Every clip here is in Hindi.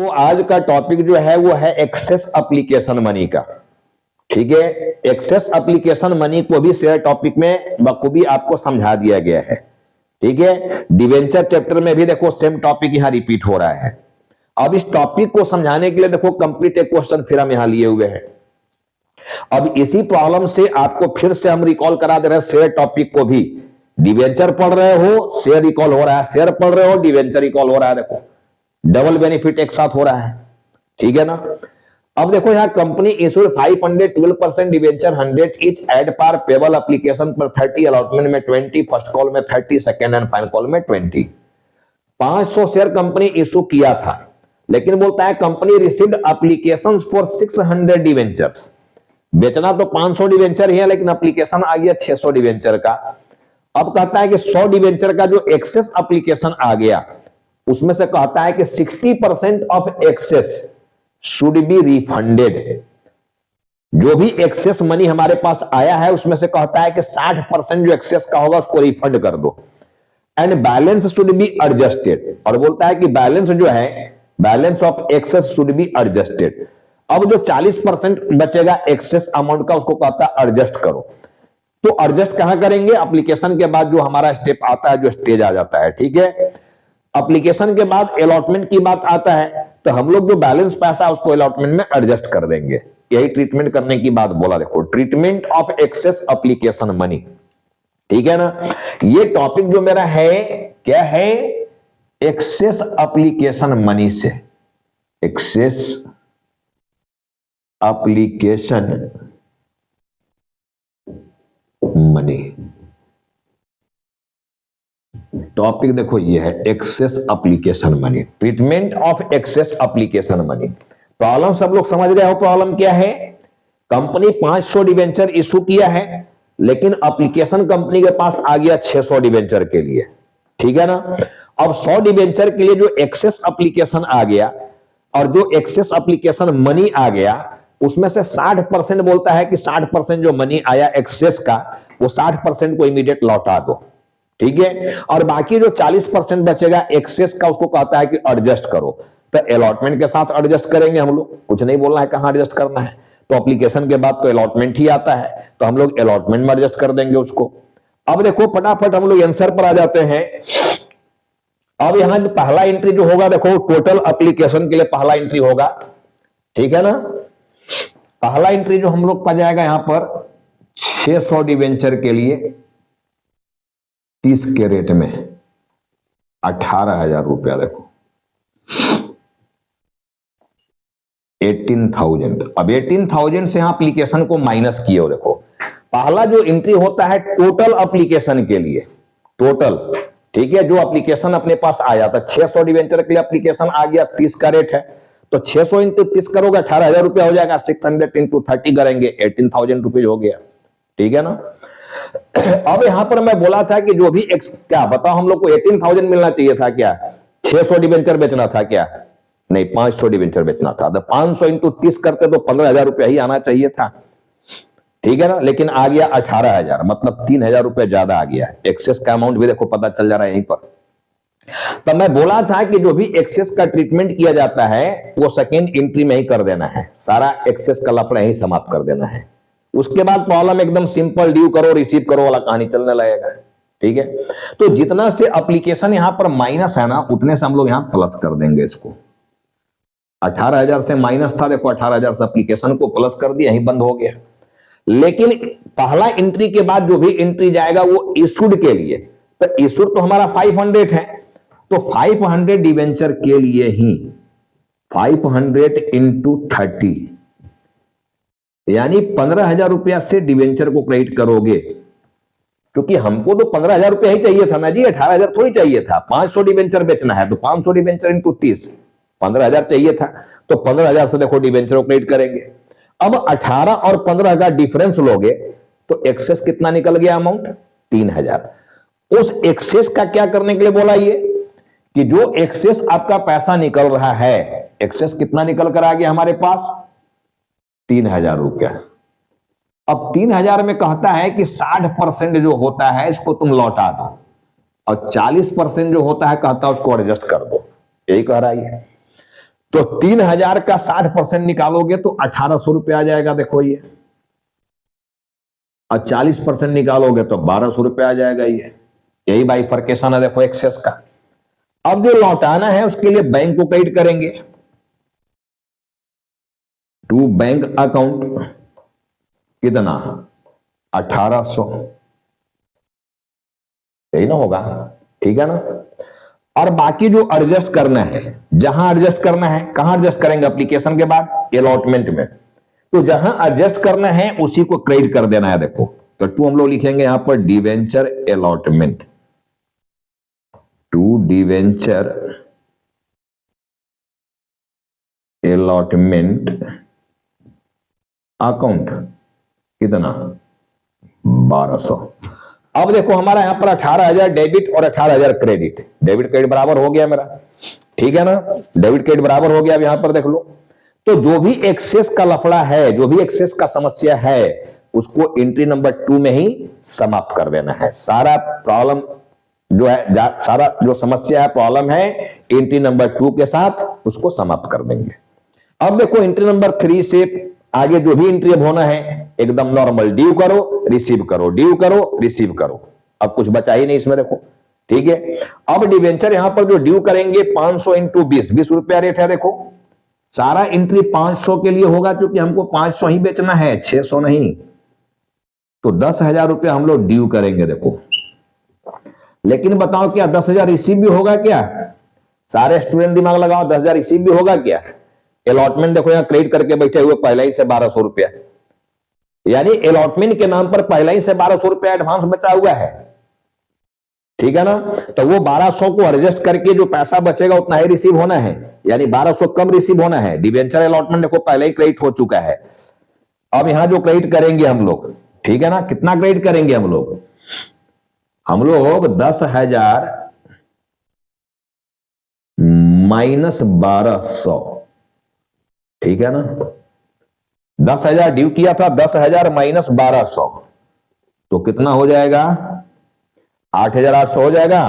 तो आज का टॉपिक जो है वो है एक्सेस एप्लीकेशन मनी का। ठीक है, एक्सेस एप्लीकेशन मनी को भी शेयर टॉपिक में बखूबी आपको समझा दिया गया है। ठीक है, डिवेंचर चैप्टर में भी देखो सेम टॉपिक यहां रिपीट हो रहा है। अब इस टॉपिक को समझाने के लिए देखो कंप्लीट एक क्वेश्चन फिर हम यहां लिए हुए हैं। अब इसी प्रॉब्लम से आपको फिर से हम रिकॉल करा दे रहे हैं शेयर टॉपिक को भी। डिवेंचर पढ़ रहे हो, शेयर रिकॉल हो रहा है, शेयर पढ़ रहे हो, डिवेंचर रिकॉल हो रहा है। देखो डबल बेनिफिट एक साथ हो रहा है। ठीक है ना। अब देखो यहां company issued 512% debenture 100 each at par payable application पर 30 अलॉटमेंट में 20 फर्स्ट कॉल में 30 सेकंड एंड फाइनल कॉल में 20। 500 शेयर कंपनी इशू किया था, लेकिन बोलता है company received applications for 600 debentures. बेचना तो 500 डिवेंचर ही है, लेकिन एप्लीकेशन आ गया 600 डिवेंचर का। अब कहता है कि 100 डिवेंचर का जो एक्सेस एप्लीकेशन आ गया उसमें से कहता है कि 60% of excess should be refunded. जो भी एक्सेस मनी हमारे पास आया है उसमें से कहता है कि 60% जो एक्सेस का होगा उसको रिफंड कर दो। And balance should be adjusted, और बोलता है कि बैलेंस जो है, balance of excess should be adjusted. अब जो 40% बचेगा एक्सेस अमाउंट का उसको कहता है एडजस्ट करो। तो एडजस्ट कहां करेंगे? एप्लीकेशन के बाद जो हमारा स्टेप आता है, जो स्टेज आ जाता है। ठीक है, एप्लीकेशन के बाद अलॉटमेंट की बात आता है, तो हम लोग जो बैलेंस पैसा है उसको अलॉटमेंट में एडजस्ट कर देंगे। यही ट्रीटमेंट करने की बात बोला। देखो treatment of excess application money. ठीक है ना। ये टॉपिक जो मेरा है क्या है? एक्सेस एप्लीकेशन मनी से, एक्सेस एप्लीकेशन मनी टॉपिक। देखो ये है excess application money, treatment of excess application money. Problem सब लोग समझ गए हो? प्रॉब्लम क्या है? कंपनी 500 डिवेंचर इशू किया है, लेकिन एप्लीकेशन कंपनी के पास आ गया 600 डिवेंचर के लिए। ठीक है ना। अब 100 डिवेंचर के लिए जो एक्सेस एप्लीकेशन आ गया और जो एक्सेस एप्लीकेशन मनी आ गया, उसमें से 60% बोलता है कि 60% जो मनी आया एक्सेस का, वो 60% को इमीडिएट लौटा दो। ठीक है, और बाकी जो 40% बचेगा एक्सेस का, उसको कहता है कि एडजस्ट करो। तो अलॉटमेंट के साथ एडजस्ट करेंगे हम लोग, कुछ नहीं बोलना है कहां एडजस्ट करना है। तो एप्लीकेशन के बाद तो अलॉटमेंट ही आता है, तो हम लोग अलॉटमेंट में एडजस्ट कर देंगे उसको। अब देखो फटाफट हम लोग आंसर पर आ जाते हैं। अब यहां पहला एंट्री जो होगा, देखो टोटल एप्लीकेशन के लिए पहला एंट्री होगा। ठीक है ना। पहला एंट्री जो हम लोग पा जाएगा यहां पर 600 डिवेंचर के लिए 30 के रेट में 18,000 रुपया। देखो 18,000। अब 18,000 से यहां एप्लीकेशन को माइनस किए हो। देखो पहला जो एंट्री होता है टोटल एप्लीकेशन के लिए, टोटल। ठीक है, जो एप्लीकेशन अपने पास आया था 600 डिवेंचर के लिए एप्लीकेशन आ गया, 30 का रेट है, तो 600 इंटू 30 करोगे 18,000 रुपया हो जाएगा। 600 इंटू 30 करेंगे 18,000 रुपये हो गया। ठीक है ना। अब यहां पर मैं बोला था कि जो भी क्या बताओ, हम लोग को 18,000 मिलना चाहिए था क्या? 600 डिवेंचर बेचना था क्या? नहीं, 500 डिवेंचर बेचना था। तो 500 इंटू 30 करते तो 15,000 रुपया ही आना चाहिए था। ठीक है ना, लेकिन आ गया 18,000, मतलब 3,000 रुपया ज्यादा आ गया। एक्सेस का अमाउंट भी देखो पता चल जा रहा है यहीं पर। तब मैं बोला था कि जो भी एक्सेस का ट्रीटमेंट किया जाता है वो सेकेंड एंट्री में ही कर देना है, सारा एक्सेस का लफड़ा ही समाप्त कर देना है। उसके बाद प्रॉब्लम एकदम सिंपल, ड्यू करो रिसीव करो वाला कहानी चलने लगेगा। ठीक है, तो जितना से एप्लीकेशन यहां पर माइनस है ना, उतने से हम लोग यहां प्लस कर देंगे इसको। 18,000 से माइनस था, देखो 18,000 से एप्लीकेशन को प्लस कर दिया, यही बंद हो गया। लेकिन पहला एंट्री के बाद जो भी एंट्री जाएगा वो इशूड के लिए, तो इशूड तो हमारा 500 है, तो 500 डिवेंचर के लिए ही 500 इंटू 30, यानी 15,000 रुपया से डिवेंचर को क्रेडिट करोगे। क्योंकि हमको तो 15,000 रुपया ही चाहिए था ना जी, 18,000 थोड़ी चाहिए था। 500 डिवेंचर बेचना है तो 500 डिवेंचर इंटू 30, 15,000 चाहिए था, तो 15,000 से देखो डिवेंचर को क्रेडिट करेंगे। अब 18 और 15 का डिफरेंस लोगे तो एक्सेस कितना निकल गया अमाउंट? 3,000। उस एक्सेस का क्या करने के लिए बोला ये कि जो एक्सेस आपका पैसा निकल रहा है, एक्सेस कितना निकल कर आ गया हमारे पास? 3,000 रुपया। अब 3,000 में कहता है कि 60% जो होता है इसको तुम लौटा दो, और 40% जो होता है कहता है उसको एडजस्ट कर दो। यही कह रहा है। तो 3000 का 60% निकालोगे तो 1800 रुपये आ जाएगा, देखो ये, और 40% निकालोगे तो 1200 रुपये आ जाएगा ये। यही बाइफरकेशन है देखो एक्सेस का। अब जो लौटाना है उसके लिए बैंक को क्रेडिट करेंगे टू बैंक अकाउंट, कितना 1800, यही ना होगा, ठीक है ना। और बाकी जो एडजस्ट करना है, जहां एडजस्ट करना है, कहां एडजस्ट करेंगे एप्लीकेशन के बाद, अलॉटमेंट में। तो जहां एडजस्ट करना है उसी को क्रेडिट कर देना है देखो। तो टू हम लोग लिखेंगे यहां पर debenture allotment, to debenture allotment account, कितना 1200। अब देखो हमारा यहां पर 18,000 डेबिट और 18,000 क्रेडिट, डेबिट क्रेडिट बराबर हो गया मेरा, ठीक है ना, डेबिट क्रेडिट बराबर हो गया। अब यहां पर देख लो, तो जो भी एक्सेस का लफड़ा है, जो भी एक्सेस का समस्या है, उसको एंट्री नंबर 2 में ही समाप्त कर देना है। सारा प्रॉब्लम जो है, सारा जो समस्या है, प्रॉब्लम है, एंट्री नंबर 2 के साथ उसको समाप्त कर देंगे। अब देखो एंट्री नंबर 3 से आगे जो भी एंट्री अब होना है, एकदम नॉर्मल, ड्यू करो रिसीव करो, ड्यू करो रिसीव करो, अब कुछ बचा ही नहीं इसमें देखो, ठीक है। अब डिवेंचर यहां पर जो ड्यू करेंगे 500 इंटू 20, 20 रुपया रेट है देखो। सारा एंट्री 500 के लिए होगा, क्योंकि हमको 500 ही बेचना है, 600 नहीं। तो 10,000 रुपया हम लोग ड्यू करेंगे देखो। लेकिन बताओ क्या 10,000 रिसीव भी होगा क्या? सारे स्टूडेंट दिमाग लगाओ, 10,000 रिसीव भी होगा क्या? अलॉटमेंट देखो यहां क्रेडिट करके बैठे हुए पहले ही से 1200 रुपया, यानी अलॉटमेंट के नाम पर पहले ही से 1200 रुपया एडवांस बचा हुआ है, ठीक है ना। तो वो 1200 को एडजस्ट करके जो पैसा बचेगा उतना ही रिसीव होना है, यानी 1200 कम रिसीव होना है। डिवेंचर अलॉटमेंट देखो पहले ही क्रेडिट हो चुका है। अब यहां जो क्रेडिट करेंगे हम लोग, ठीक है ना, कितना क्रेडिट करेंगे हम लोग 10,000 माइनस 1200, ठीक है ना। 10,000 ड्यू किया था, 10,000 माइनस 1200 तो कितना हो जाएगा? 8,800 हो जाएगा।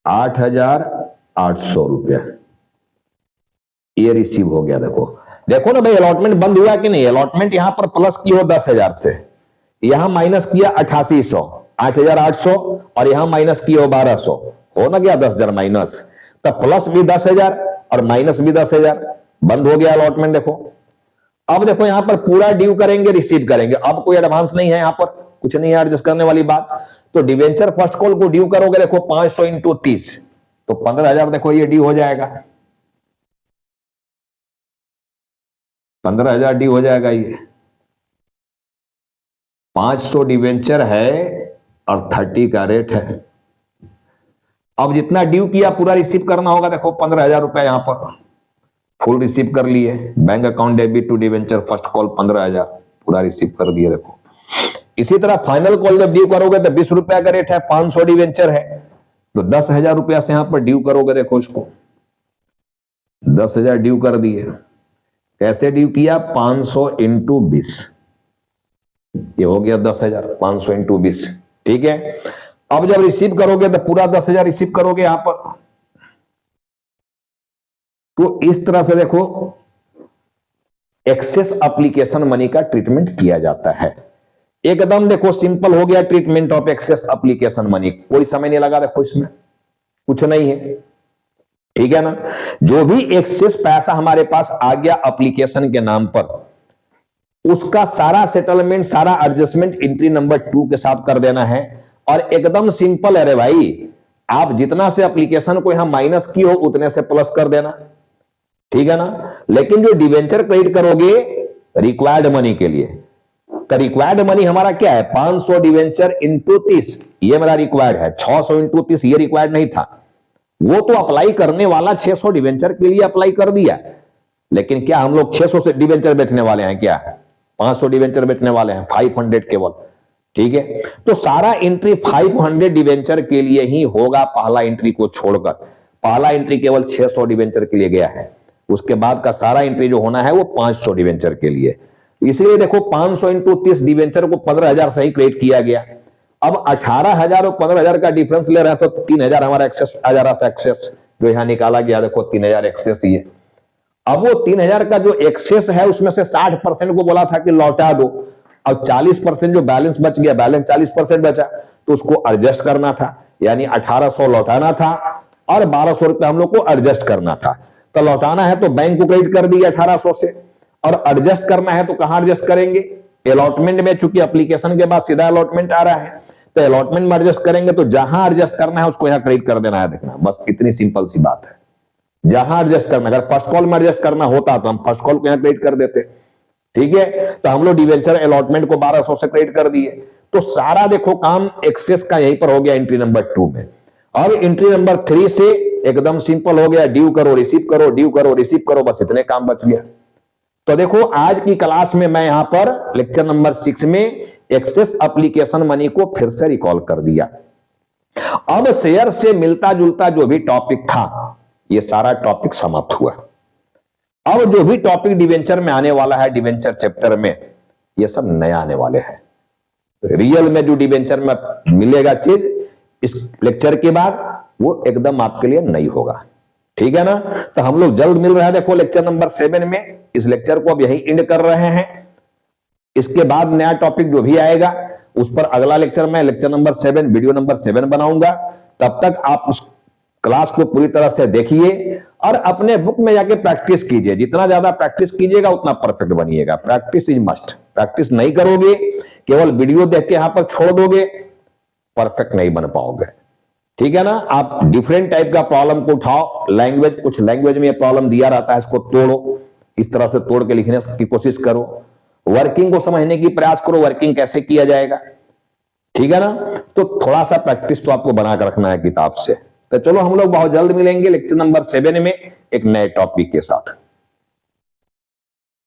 8,800 रुपया ये रिसीव हो गया। देखो देखो ना भाई, अलॉटमेंट बंद हुआ कि नहीं? अलॉटमेंट यहां पर प्लस की हो 10,000 से, यहां माइनस किया 8800, 8,800, और यहां माइनस किया 1200, हो ना गया 10,000 माइनस। तब प्लस भी 10,000 और माइनस भी 10,000, बंद हो गया अलॉटमेंट देखो। अब देखो यहां पर पूरा ड्यू करेंगे रिसीव करेंगे, अब कोई एडवांस नहीं है, यहां पर कुछ नहीं है एडजस्ट करने वाली बात। तो डिवेंचर फर्स्ट कॉल को ड्यू करोगे देखो 500 इंटू 30, तो 15,000 देखो ये ड्यू हो जाएगा, 15,000 ड्यू हो जाएगा। ये 500 डिवेंचर है और 30 का रेट है। अब जितना ड्यू किया पूरा रिसीव करना होगा देखो, 15,000 रुपया यहां पर फुल रिसीव कर लिए। Bank account debit to debenture first call 15,000 पूरा रिसीव कर दिए देखो। इसी तरह फाइनल कॉल जब ड्यू करोगे तो 20 रुपया का रेट है, 500 डिवेंचर है, तो 10,000 रुपया से यहां पर ड्यू करोगे देखो, इसको 10,000 ड्यू कर दिए। कैसे ड्यू किया? 500 इंटू 20, ये हो गया 10,000, 500 इंटू 20, ठीक है। अब जब रिसीव करोगे तो पूरा 10,000 रिसीव करोगे यहां पर। तो इस तरह से देखो एक्सेस एप्लीकेशन मनी का ट्रीटमेंट किया जाता है। एकदम देखो सिंपल हो गया treatment of excess application money, कोई समय नहीं लगा देखो, इसमें कुछ नहीं है, ठीक है ना। जो भी एक्सेस पैसा हमारे पास आ गया एप्लीकेशन के नाम पर, उसका सारा सेटलमेंट, सारा एडजस्टमेंट एंट्री नंबर 2 के साथ कर देना है। और एकदम सिंपल है रे भाई, आप जितना से एप्लीकेशन को यहां माइनस की हो उतने से प्लस कर देना, ठीक है ना। लेकिन जो डिवेंचर क्रेडिट करोगे रिक्वायर्ड मनी के लिए, तो रिक्वायर्ड मनी हमारा क्या है? 500 डिवेंचर इंटू 30, ये मेरा रिक्वायर्ड है। 600 इंटू 30 ये रिक्वायर्ड नहीं था, वो तो अप्लाई करने वाला 600 डिवेंचर के लिए अप्लाई कर दिया। लेकिन क्या हम लोग 600 से डिवेंचर बेचने वाले हैं? क्या 500 डिवेंचर बेचने वाले हैं? 500 केवल, ठीक है। तो सारा एंट्री 500 डिवेंचर के लिए ही होगा, पहला एंट्री को छोड़कर। पहला एंट्री केवल 600 डिवेंचर के लिए गया है, उसके बाद का सारा एंट्री जो होना है वो 500 डिवेंचर के लिए। इसलिए देखो 500 इंटू 30 डिवेंचर को 15,000 से ही क्रेडिट किया गया। अब 18,000 और 15,000 का डिफरेंस ले रहे हैं, तो 3,000 हमारा एक्सेस आ जा रहा था, एक्सेस जो यहां निकाला गया, देखो 3000 एक्सेस ही है। अब वो 3000 का जो एक्सेस है उसमें से 60% को बोला था कि लौटा दो, और 40% जो बैलेंस बच गया, बैलेंस 40% बचा, तो उसको एडजस्ट करना था, यानी 1800 लौटाना था और 1200 रुपये हम लोग को एडजस्ट करना था। तो लौटाना है तो बैंक को क्रेडिट कर दिया 1800 से, और एडजस्ट करना है तो कहां एडजस्ट करेंगे, अलॉटमेंट में। चूंकि एप्लीकेशन के बाद सीधा अलॉटमेंट आ रहा है, तो अलॉटमेंट में एडजस्ट करेंगे, तो जहां एडजस्ट करना है उसको यहां क्रेडिट कर देना है। देखना, बस इतनी सिंपल सी बात है। जहां एडजस्ट करना, अगर फर्स्ट कॉल में एडजस्ट करना होता तो हम फर्स्ट कॉल को यहां क्रेडिट कर देते, ठीक है। तो हम लोग डिवेंचर अलॉटमेंट को 1200 से क्रेडिट कर दिए। तो सारा देखो काम एक्सेस का यहीं पर हो गया एंट्री नंबर 2 में। और एंट्री नंबर 3 से एकदम सिंपल हो गया, ड्यू करो रिसीव करो, ड्यू करो रिसीव करो, बस इतने काम बच गया। तो देखो आज की क्लास में मैं यहां पर लेक्चर नंबर 6 में एक्सेस एप्लीकेशन मनी को फिर से रिकॉल कर दिया। अब शेयर से मिलता जुलता जो भी टॉपिक था, ये सारा टॉपिक समाप्त हुआ। अब जो भी टॉपिक डिवेंचर में आने वाला है, डिवेंचर चैप्टर में, ये सब नया आने वाले हैं। रियल में जो डिवेंचर में मिलेगा चीज इस लेक्चर के बाद, वो एकदम आपके लिए नई होगा, ठीक है ना। तो हम लोग जल्द मिल रहे हैं, देखो लेक्चर नंबर 7 में। इस लेक्चर को अब यही एंड कर रहे हैं। इसके बाद नया टॉपिक जो भी आएगा उस पर अगला लेक्चर में, लेक्चर नंबर 7, वीडियो नंबर 7 बनाऊंगा। तब तक आप उस क्लास को पूरी तरह से देखिए और अपने बुक में जाके प्रैक्टिस कीजिए। जितना ज्यादा प्रैक्टिस कीजिएगा उतना परफेक्ट बनिएगा। Practice is must. प्रैक्टिस नहीं करोगे, केवल वीडियो देख के यहां पर छोड़ दोगे, परफेक्ट नहीं बन पाओगे, ठीक है ना। आप डिफरेंट टाइप का प्रॉब्लम को उठाओ। लैंग्वेज, कुछ लैंग्वेज में प्रॉब्लम दिया रहता है, इसको तोड़ो, इस तरह से तोड़ के लिखने की कोशिश करो। वर्किंग को समझने की प्रयास करो, वर्किंग कैसे किया जाएगा, ठीक है ना। तो थोड़ा सा प्रैक्टिस तो आपको बनाकर रखना है किताब से। तो चलो हम लोग बहुत जल्द मिलेंगे लेक्चर नंबर 7 में एक नए टॉपिक के साथ।